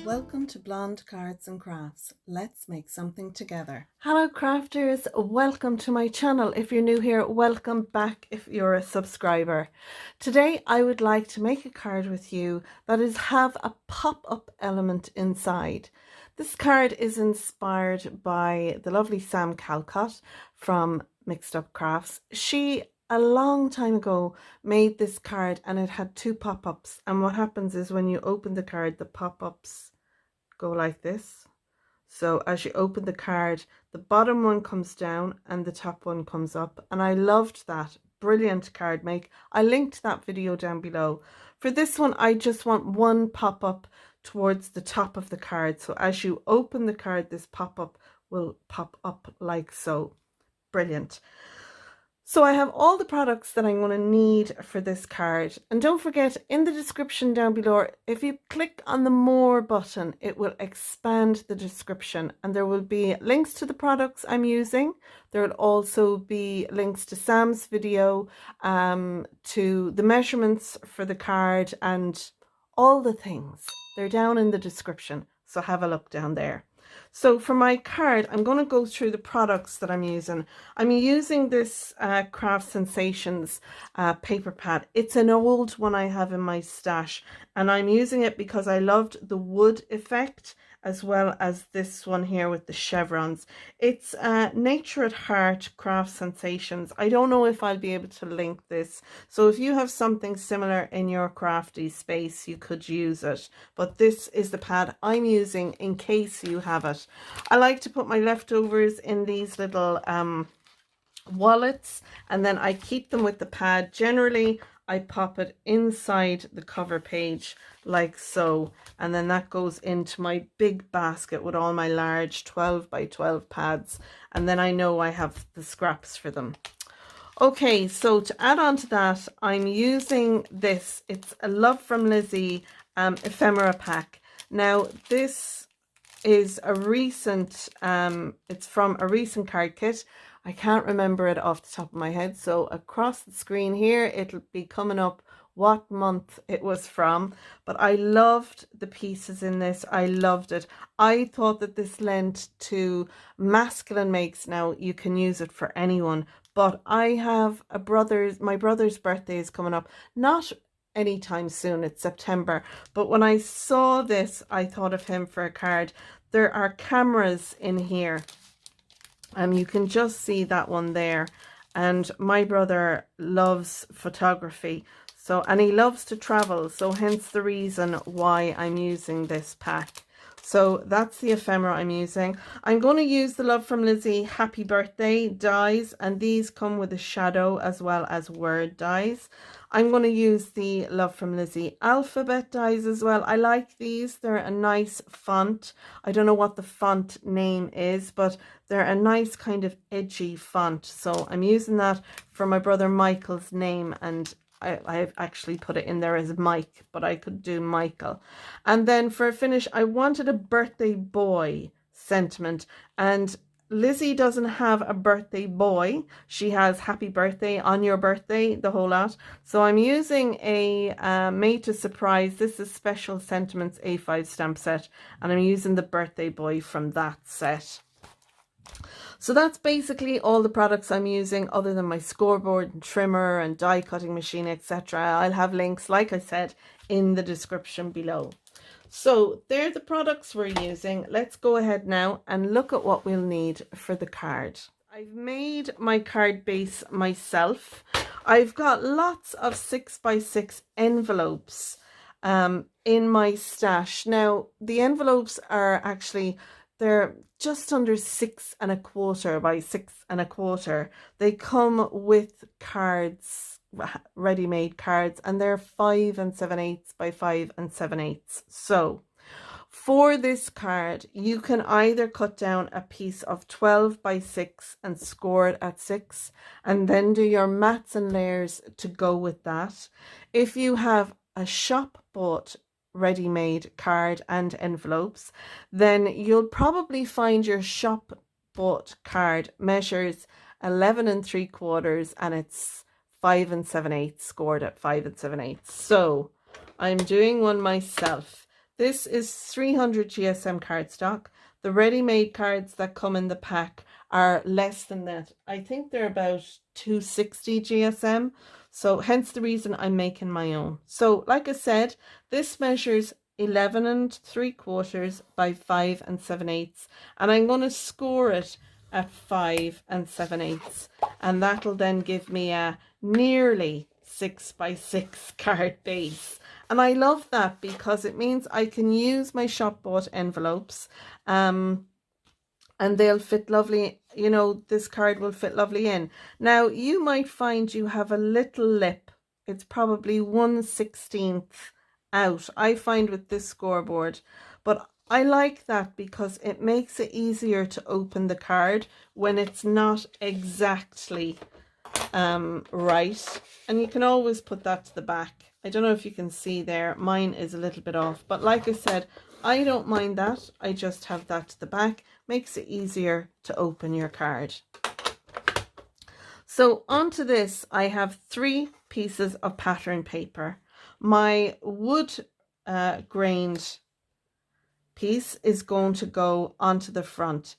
Welcome to Blonde Cards and Crafts. Let's make something together. Hello crafters, welcome to my channel. If you're new here, welcome back if you're a subscriber. Today I would like to make a card with you that have a pop-up element inside. This card is inspired by the lovely Sam Calcott from Mixed Up Crafts. She a long time ago made this card and it had two pop-ups, and what happens is when you open the card, the pop-ups go like this. So as you open the card, the bottom one comes down and the top one comes up, and I loved that. Brilliant card make. I linked that video down below. For this one, I just want one pop-up towards the top of the card, so as you open the card, this pop-up will pop up like so. Brilliant. So I have all the products that I'm going to need for this card, and don't forget, in the description down below, if you click on the more button, it will expand the description and there will be links to the products I'm using. There will also be links to Sam's video, to the measurements for the card, and all the things. They're down in the description, so have a look down there. So for my card, I'm going to go through the products that I'm using. I'm using this Craft Sensations paper pad. It's an old one I have in my stash, and I'm using it because I loved the wood effect, as well as this one here with the chevrons. It's Nature at Heart Craft Sensations. I don't know if I'll be able to link this, so if you have something similar in your crafty space, you could use it, but this is the pad I'm using in case you have it. I like to put my leftovers in these little wallets, and then I keep them with the pad. Generally I pop it inside the cover page like so, and then that goes into my big basket with all my large 12 by 12 pads, and then I know I have the scraps for them. Okay, so to add on to that, I'm using this. It's a Love from Lizi ephemera pack. Now this is a recent, it's from a recent card kit. I can't remember it off the top of my head, so across the screen here it'll be coming up what month it was from, but I loved the pieces in this. I loved it. I thought that this lent to masculine makes. Now you can use it for anyone, but I have my brother's birthday is coming up, not anytime soon, it's September, but when I saw this I thought of him for a card. There are cameras in here, you can just see that one there, and my brother loves photography, so, and he loves to travel, so hence the reason why I'm using this pack. So that's the ephemera I'm using. I'm going to use the Love from Lizi Happy Birthday dies, and these come with a shadow as well as word dies. I'm going to use the Love from Lizi alphabet dies as well. I like these. They're a nice font. I don't know what the font name is, but they're a nice kind of edgy font. So I'm using that for my brother Michael's name, and I've actually put it in there as Mike, but I could do Michael. And then for a finish, I wanted a birthday boy sentiment, and Lizi doesn't have a birthday boy. She has happy birthday, on your birthday, the whole lot. So I'm using a Made to Surprise. This is Special Sentiments A5 stamp set, and I'm using the birthday boy from that set. So that's basically all the products I'm using, other than my scoreboard and trimmer and die cutting machine, etc. I'll have links, like I said, in the description below. So they're the products we're using. Let's go ahead now and look at what we'll need for the card. I've made my card base myself. I've got lots of 6x6 envelopes in my stash. Now the envelopes are actually, they're just under 6 1/4 by 6 1/4. They come with cards, ready-made cards, and they're 5 7/8 by 5 7/8. So for this card, you can either cut down a piece of 12 by 6 and score it at 6, and then do your mats and layers to go with that. If you have a shop bought ready-made card and envelopes, then you'll probably find your shop bought card measures 11 3/4 and it's 5 7/8 scored at 5 7/8. So I'm doing one myself. This is 300 GSM cardstock. The ready-made cards that come in the pack are less than that. I think they're about 260 GSM. So hence the reason I'm making my own. So like I said, this measures 11 3/4 by 5 7/8, and I'm going to score it at 5 7/8, and that'll then give me a nearly 6 by 6 card base. And I love that because it means I can use my shop bought envelopes, and they'll fit lovely. You know, this card will fit lovely in. Now you might find you have a little lip. It's probably 1/16 out, I find, with this scoreboard, but I like that because it makes it easier to open the card when it's not exactly right. And you can always put that to the back. I don't know if you can see there, mine is a little bit off, but like I said, I don't mind that. I just have that to the back, makes it easier to open your card. So onto this, I have 3 pieces of pattern paper. My wood grained piece is going to go onto the front.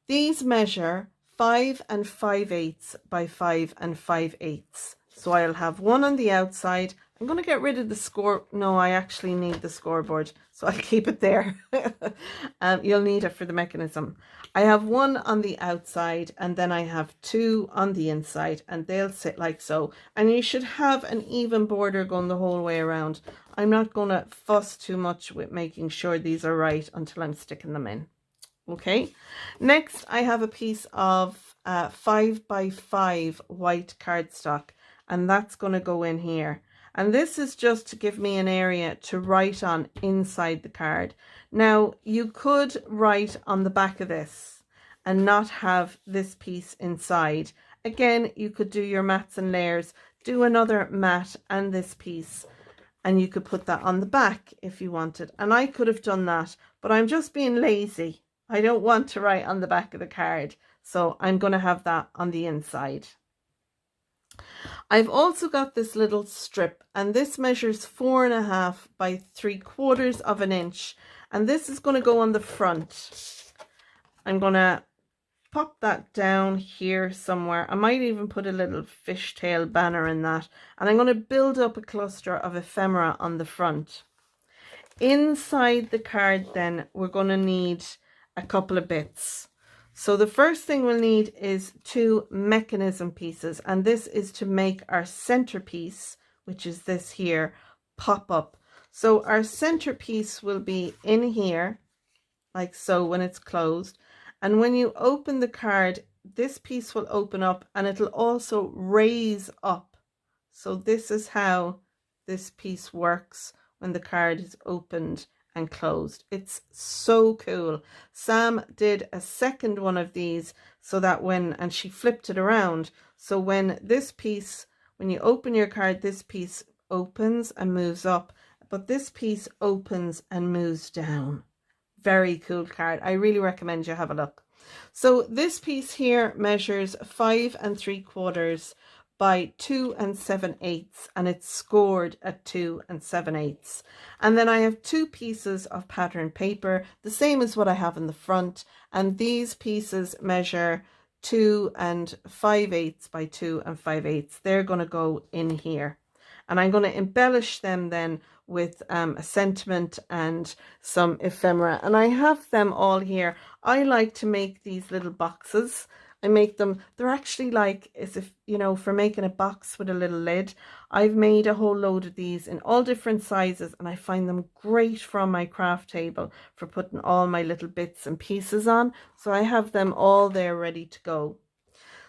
These measure 5 5/8 by 5 5/8. So I'll have one on the outside. I'm going to get rid of the score. No, I actually need the scoreboard, so I'll keep it there. You'll need it for the mechanism. I have one on the outside, and then I have 2 on the inside, and they'll sit like so. And you should have an even border going the whole way around. I'm not going to fuss too much with making sure these are right until I'm sticking them in. Okay, next I have a piece of 5 by 5 white cardstock, and that's going to go in here. And this is just to give me an area to write on inside the card. Now, you could write on the back of this and not have this piece inside. Again, you could do your mats and layers, do another mat and this piece, and you could put that on the back if you wanted. And I could have done that, but I'm just being lazy. I don't want to write on the back of the card, so I'm going to have that on the inside. I've also got this little strip, and this measures 4.5 by 3/4 of an inch, and this is going to go on the front. I'm going to pop that down here somewhere. I might even put a little fishtail banner in that, and I'm going to build up a cluster of ephemera on the front. Inside the card then, we're going to need a couple of bits. So the first thing we'll need is 2 mechanism pieces, and this is to make our centerpiece, which is this here, pop up. So our centerpiece will be in here, like so, when it's closed. And when you open the card, this piece will open up and it'll also raise up. So this is how this piece works when the card is opened and closed. It's so cool. Sam did a second one of these so that and she flipped it around. So when this piece, when you open your card, this piece opens and moves up, but this piece opens and moves down. Very cool card. I really recommend you have a look. So this piece here measures 5 3/4 by 2 7/8, and it's scored at 2 7/8. And then I have 2 pieces of pattern paper, the same as what I have in the front, and these pieces measure 2 5/8 by 2 5/8. They're going to go in here, and I'm going to embellish them then with a sentiment and some ephemera, and I have them all here. I like to make these little boxes. I make them, they're actually like as if, you know, for making a box with a little lid. I've made a whole load of these in all different sizes, and I find them great from my craft table for putting all my little bits and pieces on. So I have them all there ready to go.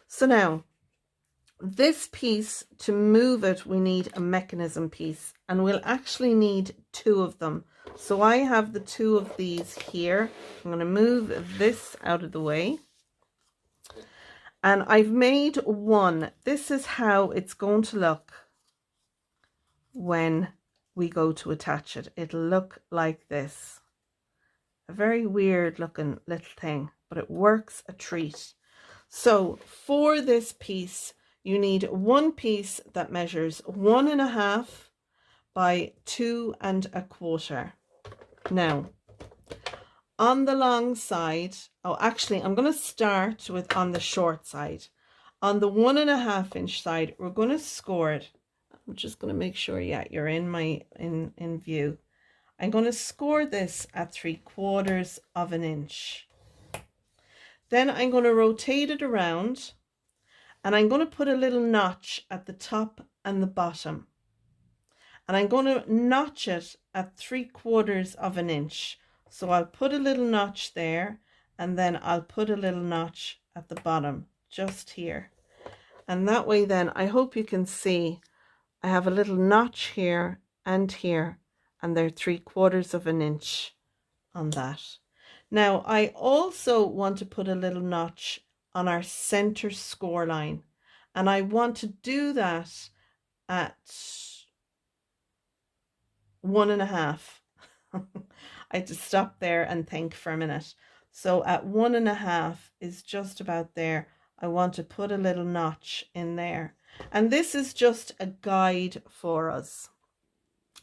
So now, this piece, to move it, we need a mechanism piece, and we'll actually need 2 of them. So I have the 2 of these here. I'm going to move this out of the way. And I've made one. This is how it's going to look when we go to attach it. It'll look like this. A very weird looking little thing, but it works a treat. So for this piece, you need 1 piece that measures 1.5 by 2 1/4. Now, on the long side, oh, actually, I'm going to start with on the short side. On the 1.5 inch side, we're going to score it. I'm just going to make sure, yeah, you're in my in view. I'm going to score this at 3/4 of an inch. Then I'm going to rotate it around, and I'm going to put a little notch at the top and the bottom. And I'm going to notch it at 3/4 of an inch. So I'll put a little notch there, and then I'll put a little notch at the bottom, just here. And that way then, I hope you can see, I have a little notch here and here, and they're 3/4 of an inch on that. Now, I also want to put a little notch on our center score line, and I want to do that at 1.5. I had to stop there and think for a minute. So at 1.5 is just about there. I want to put a little notch in there. And this is just a guide for us.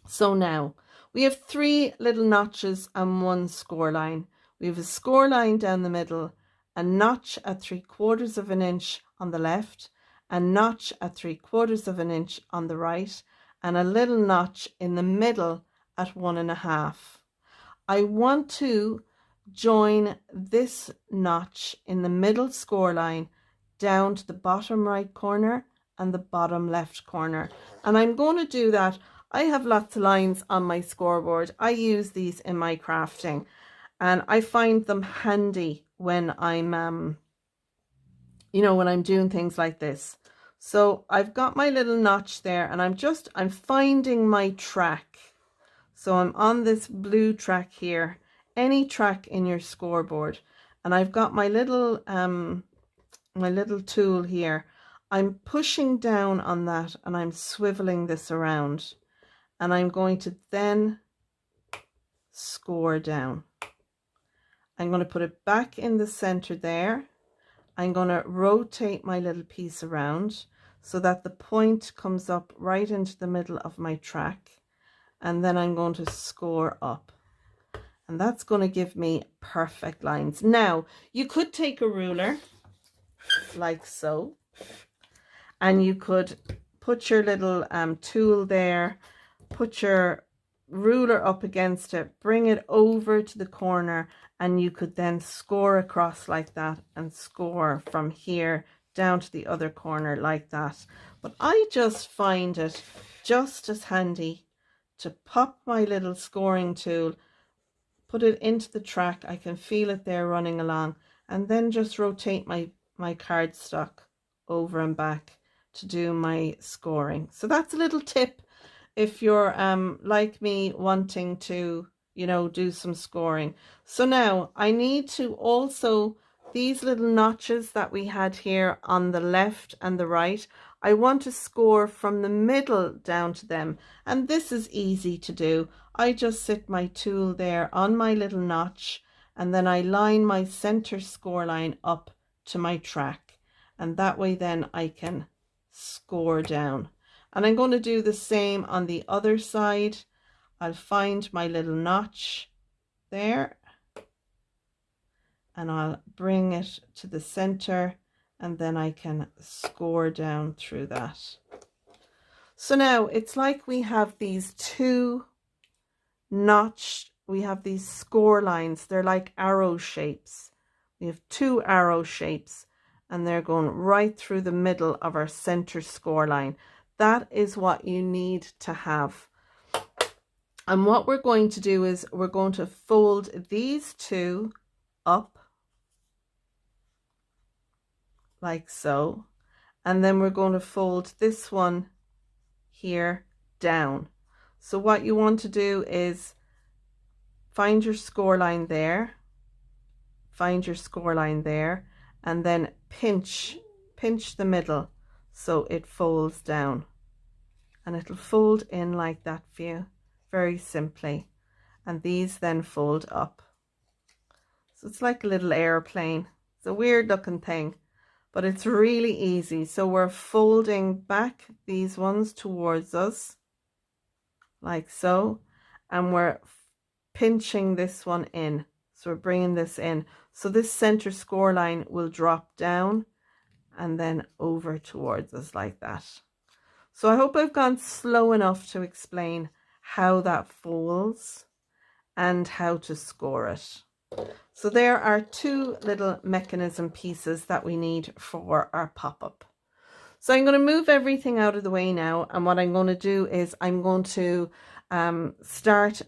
So now we have 3 little notches and 1 score line. We have a score line down the middle, a notch at 3/4 of an inch on the left, a notch at 3/4 of an inch on the right, and a little notch in the middle at 1.5. I want to join this notch in the middle score line down to the bottom right corner and the bottom left corner. And I'm going to do that. I have lots of lines on my scoreboard. I use these in my crafting, and I find them handy when I'm, when I'm doing things like this. So I've got my little notch there, and I'm finding my track. So I'm on this blue track here, any track in your scoreboard, and I've got my little tool here. I'm pushing down on that, and I'm swiveling this around, and I'm going to then score down. I'm going to put it back in the center there. I'm going to rotate my little piece around so that the point comes up right into the middle of my track. And then I'm going to score up, and that's going to give me perfect lines. Now, you could take a ruler like so, and you could put your little tool there, put your ruler up against it, bring it over to the corner, and you could then score across like that and score from here down to the other corner like that. But I just find it just as handy to pop my little scoring tool, put it into the track. I can feel it there running along, and then just rotate my cardstock over and back to do my scoring. So that's a little tip if you're like me, wanting to do some scoring. So now I need to also, these little notches that we had here on the left and the right, I want to score from the middle down to them, and this is easy to do. I just sit my tool there on my little notch, and then I line my center score line up to my track, and that way then I can score down. And I'm going to do the same on the other side. I'll find my little notch there, and I'll bring it to the center, and then I can score down through that. So now it's like we have these 2 notched, we have these score lines. They're like arrow shapes. We have 2 arrow shapes, and they're going right through the middle of our center score line. That is what you need to have. And what we're going to do is we're going to fold these 2 up like so, and then we're going to fold this one here down. So what you want to do is find your score line there, find your score line there, and then pinch the middle so it folds down, and it'll fold in like that for you very simply, and these then fold up. So it's like a little airplane. It's a weird looking thing, but it's really easy. So we're folding back these ones towards us like so, and we're pinching this one in. So we're bringing this in. So this center score line will drop down and then over towards us like that. So I hope I've gone slow enough to explain how that folds and how to score it. So there are two little mechanism pieces that we need for our pop-up. So I'm going to move everything out of the way now, and what I'm going to do is I'm going to start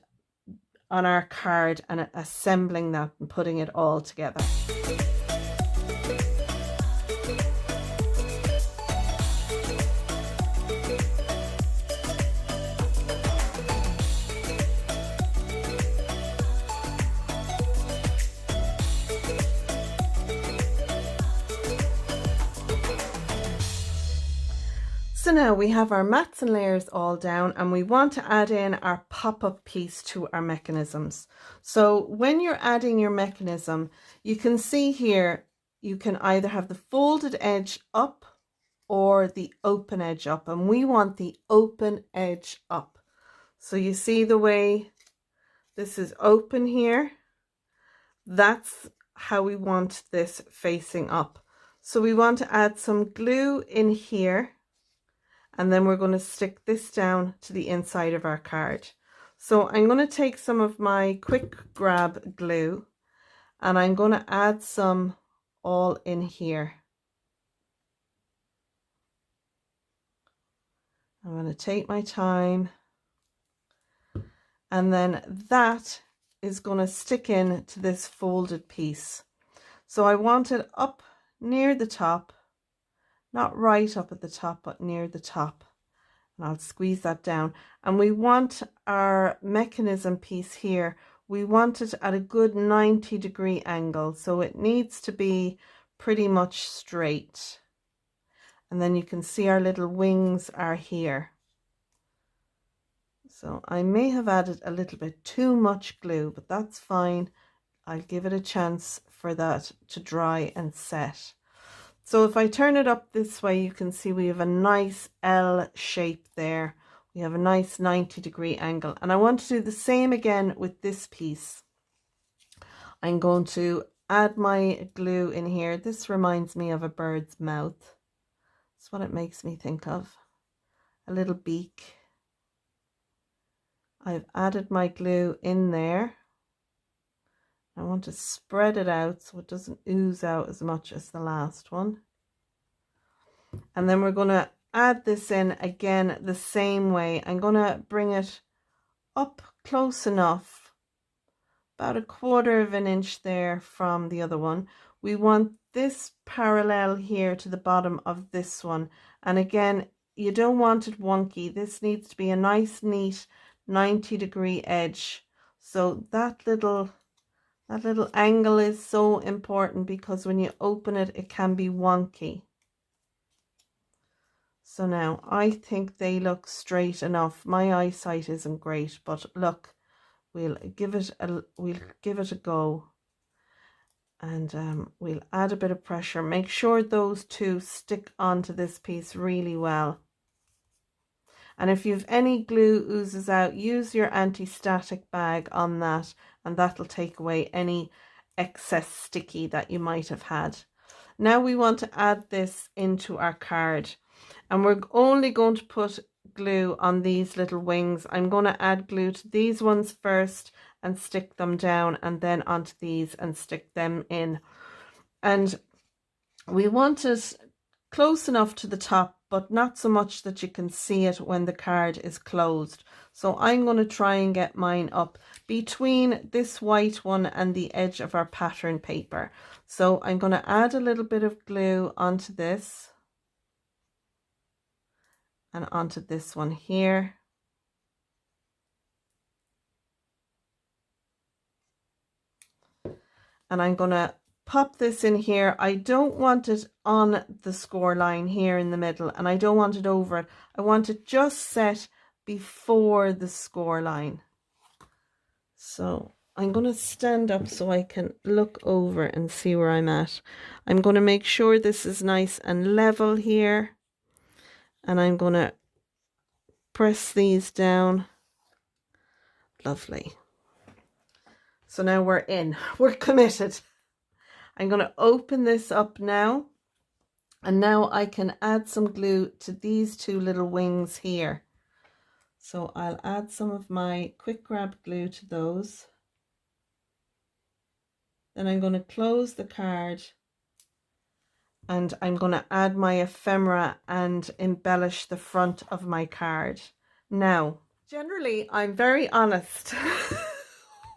on our card and assembling that and putting it all together. So now we have our mats and layers all down, and we want to add in our pop-up piece to our mechanisms. So when you're adding your mechanism, you can see here, you can either have the folded edge up or the open edge up, and we want the open edge up. So you see the way this is open here, that's how we want this facing up. So we want to add some glue in here, and then we're going to stick this down to the inside of our card. So I'm going to take some of my quick grab glue and I'm going to add some all in here. I'm going to take my time, and then that is going to stick in to this folded piece. So I want it up near the top, not right up at the top, but near the top. And I'll squeeze that down. And we want our mechanism piece here, we want it at a good 90-degree angle. So it needs to be pretty much straight. And then you can see our little wings are here. So I may have added a little bit too much glue, but that's fine. I'll give it a chance for that to dry and set. So if I turn it up this way, you can see we have a nice L shape there. We have a nice 90-degree angle. And I want to do the same again with this piece. I'm going to add my glue in here. This reminds me of a bird's mouth. That's what it makes me think of. A little beak. I've added my glue in there. I want to spread it out so it doesn't ooze out as much as the last one. And then we're going to add this in again the same way. I'm going to bring it up close enough, about 1/4 of an inch there from the other one. We want this parallel here to the bottom of this one. And again, you don't want it wonky. This needs to be a nice, neat 90-degree edge. So that little angle is so important, because when you open it, it can be wonky. So now I think they look straight enough. My eyesight isn't great, but look, we'll give it a go, and we'll add a bit of pressure. Make sure those two stick onto this piece really well. And if you've any glue oozes out, use your anti-static bag on that, and that'll take away any excess sticky that you might have had. Now we want to add this into our card, and we're only going to put glue on these little wings. I'm going to add glue to these ones first and stick them down, and then onto these and stick them in. And we want it close enough to the top, but not so much that you can see it when the card is closed. So I'm going to try and get mine up between this white one and the edge of our pattern paper. So I'm going to add a little bit of glue onto this and onto this one here. And I'm going to pop this in here. I don't want it on the score line here in the middle, and I don't want it over it. I want it just set before the score line. So I'm going to stand up so I can look over and see where I'm at. I'm going to make sure this is nice and level here, and I'm going to press these down. Lovely. So now we're in, we're committed. I'm going to open this up now, and now I can add some glue to these two little wings here. So I'll add some of my quick grab glue to those. Then I'm going to close the card, and I'm going to add my ephemera and embellish the front of my card. Now, generally, I'm very honest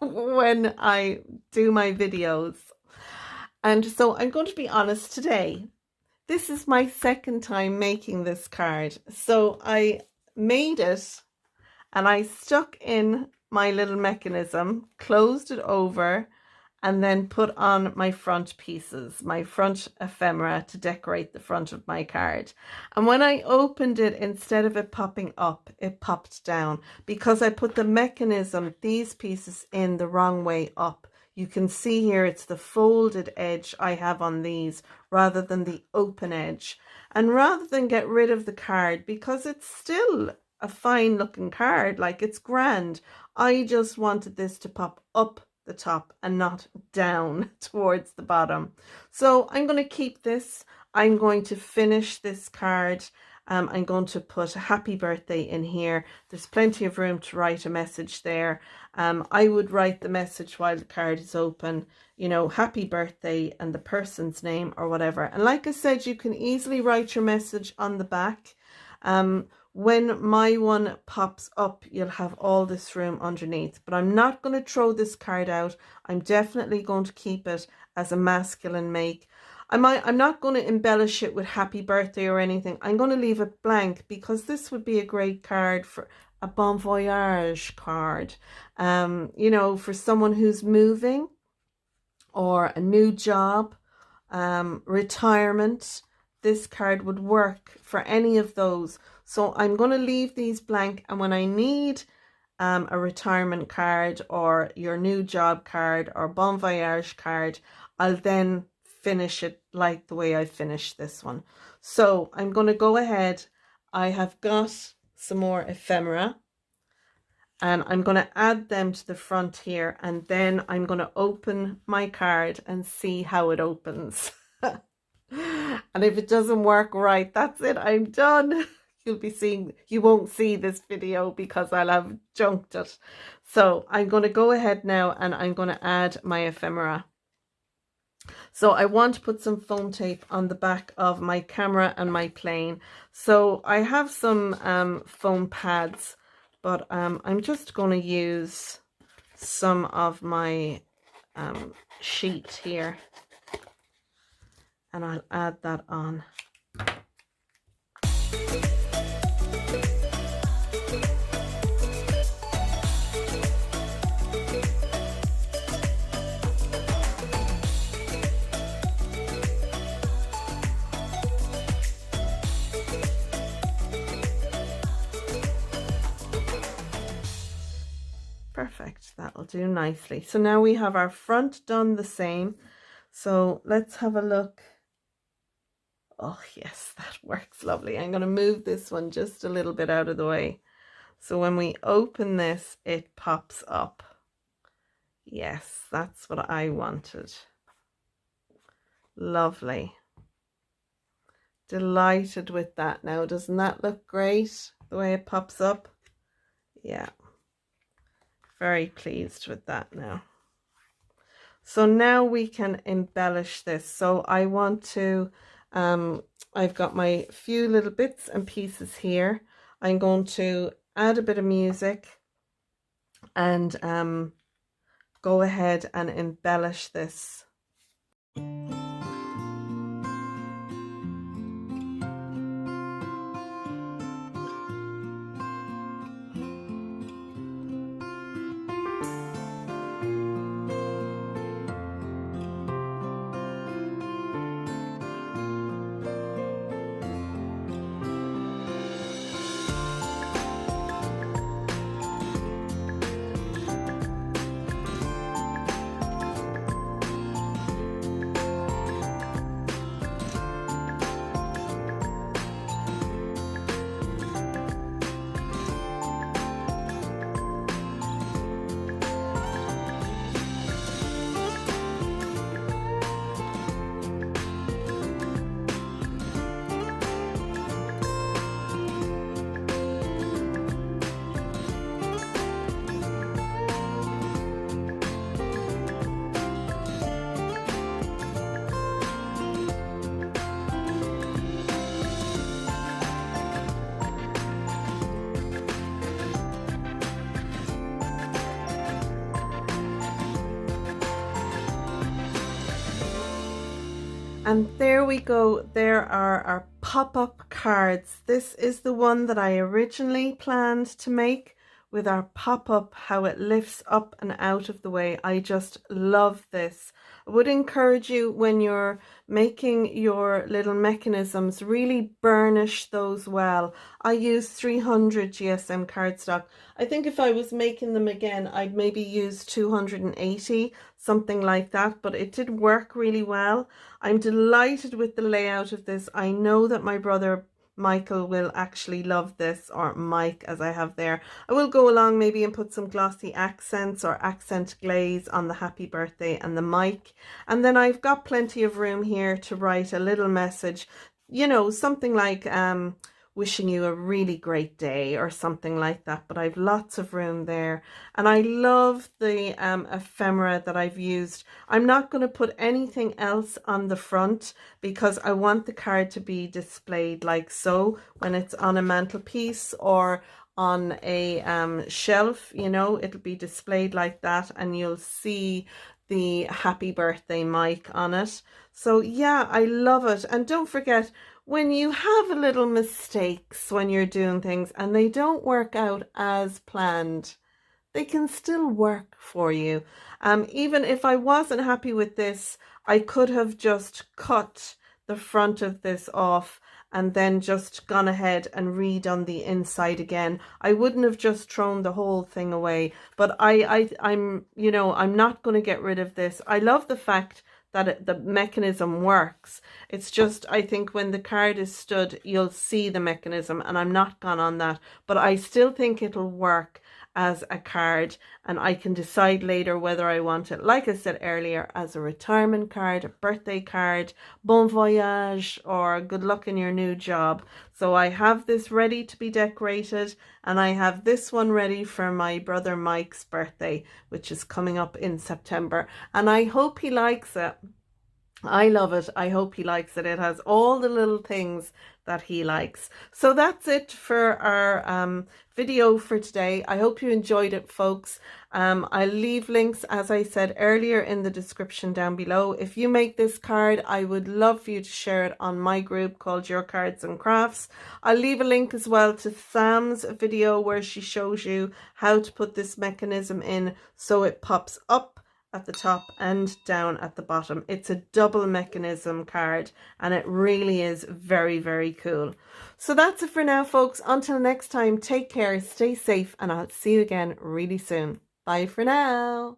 when I do my videos. And so I'm going to be honest today. This is my second time making this card. So I made it and I stuck in my little mechanism, closed it over, and then put on my front pieces, my front ephemera to decorate the front of my card. And when I opened it, instead of it popping up, it popped down because I put the mechanism, these pieces, in the wrong way up. You can see here it's the folded edge I have on these rather than the open edge. And rather than get rid of the card, because it's still a fine looking card, like it's grand, I just wanted this to pop up the top and not down towards the bottom. So I'm going to keep this. I'm going to finish this card. I'm going to put a happy birthday in here. There's plenty of room to write a message there. I would write the message while the card is open, you know, happy birthday and the person's name or whatever. And like I said, you can easily write your message on the back. When my one pops up, you'll have all this room underneath, but I'm not going to throw this card out. I'm definitely going to keep it as a masculine make. I'm not going to embellish it with happy birthday or anything. I'm going to leave it blank because this would be a great card for a bon voyage card. You know, for someone who's moving or a new job, retirement. This card would work for any of those. So I'm going to leave these blank, and when I need a retirement card or your new job card or bon voyage card, I'll then finish it like the way I finished this one. So I'm going to go ahead. I have got some more ephemera and I'm going to add them to the front here, and then I'm going to open my card and see how it opens. And if it doesn't work right, that's it, I'm done. You won't see this video because I'll have junked it. So I'm going to go ahead now and I'm going to add my ephemera. So I want to put some foam tape on the back of my camera and my plane. So I have some foam pads, but I'm just going to use some of my sheet here. And I'll add that on. Perfect, that'll do nicely. So now we have our front done the same. So let's have a look. Oh yes, that works lovely. I'm going to move this one just a little bit out of the way. So when we open this, it pops up. Yes, that's what I wanted. Lovely. Delighted with that now. Doesn't that look great, the way it pops up? Yeah. Very pleased with that now. So now we can embellish this. So I want to, I've got my few little bits and pieces here. I'm going to add a bit of music and go ahead and embellish this. And there we go. There are our pop-up cards. This is the one that I originally planned to make with our pop-up, how it lifts up and out of the way. I just love this. I would encourage you, when you're making your little mechanisms, really burnish those well. I use 300 GSM cardstock. I think if I was making them again, I'd maybe use 280, something like that, but it did work really well. I'm delighted with the layout of this. I know that my brother Michael will actually love this, or Mike as I have there. I will go along maybe and put some glossy accents or accent glaze on the happy birthday and the mic. And then I've got plenty of room here to write a little message, you know, something like wishing you a really great day or something like that, but I've lots of room there. And I love the ephemera that I've used. I'm not going to put anything else on the front because I want the card to be displayed like so when it's on a mantelpiece or on a shelf, you know, it'll be displayed like that and you'll see the happy birthday mic on it. So yeah, I love it. And don't forget, when you have a little mistakes when you're doing things and they don't work out as planned, they can still work for you. Even if I wasn't happy with this, I could have just cut the front of this off and then just gone ahead and redone the inside again. I wouldn't have just thrown the whole thing away, but I'm, you know, I'm not going to get rid of this. I love the fact that the mechanism works. It's just, I think when the card is stood, you'll see the mechanism, and I'm not gone on that, but I still think it'll work as a card, and I can decide later whether I want it, like I said earlier, as a retirement card, a birthday card, bon voyage, or good luck in your new job. So I have this ready to be decorated, and I have this one ready for my brother Mike's birthday, which is coming up in September, and I hope he likes it. I love it. I hope he likes it. It has all the little things that he likes. So that's it for our video for today. I hope you enjoyed it, folks. I'll leave links, as I said earlier, in the description down below. If you make this card, I would love for you to share it on my group called Your Cards and Crafts. I'll leave a link as well to Sam's video where she shows you how to put this mechanism in so it pops up at the top and down at the bottom. It's a double mechanism card and it really is very, very cool. So that's it for now, folks. Until next time, take care, stay safe, and I'll see you again really soon. Bye for now.